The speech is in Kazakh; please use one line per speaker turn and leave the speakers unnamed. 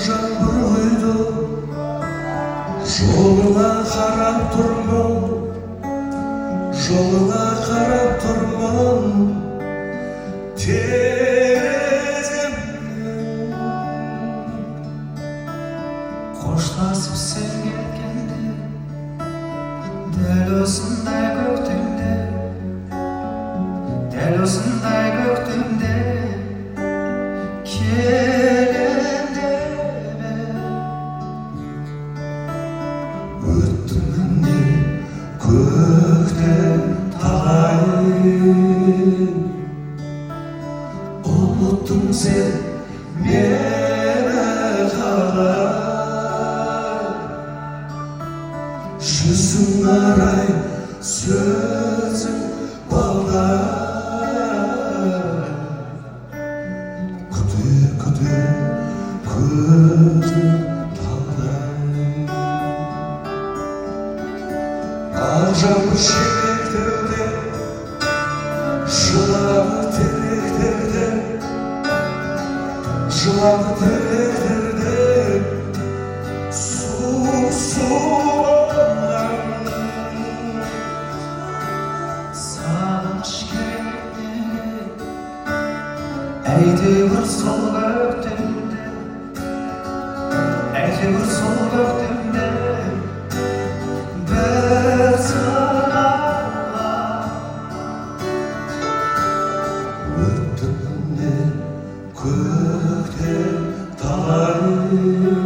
жаңбыр құйды, жолыңа қарап тұрмын, жолыңа қарап тұрмын, тереземнен. Қоштасып сен кеткенде, дәл осындай көктемде, дәл осындай көктемде келем деп өттім міне көктем тағайын. Ұмыттың сен мені қалай, жүзің арай сөзің балдай. Күде көзім талдай, ақ жаңбыр шелектерде, жылағы теректерде, жылағы теректерде су болған. Сағыныш керек әйтеуір сол көктемде, әйтеуір сол көктемде бір сырғала өттім міне көктем талай.